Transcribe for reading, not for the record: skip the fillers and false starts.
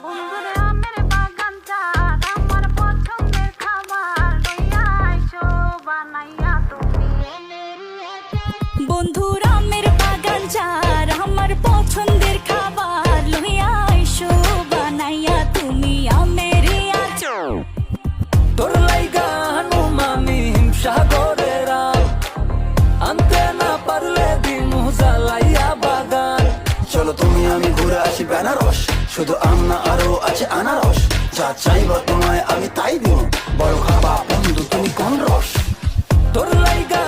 বন্ধুরে আমের বাগানটা আমার পছন্দের খাবার লইয়া আইসো বানাইয়া তুমি। বন্ধুর আমের বাগান যার আমার পছন্দের খাবার লইয়া আইসো বানাইয়া তুমি আমের আচার। তোর লাইগা হানুমানি হিমসাগরের আম, আনতে না পারলে দিমু জ্বালাইয়া বাগান। চলো তুমি আমি ঘুরে আসি বেনারস, শুধু আম না আরো আছে আনারস। যা চাইবা তোমায় আমি তাই দিব, বড় খাবা বন্ধু তুমি কোন রস। তোর লাইগা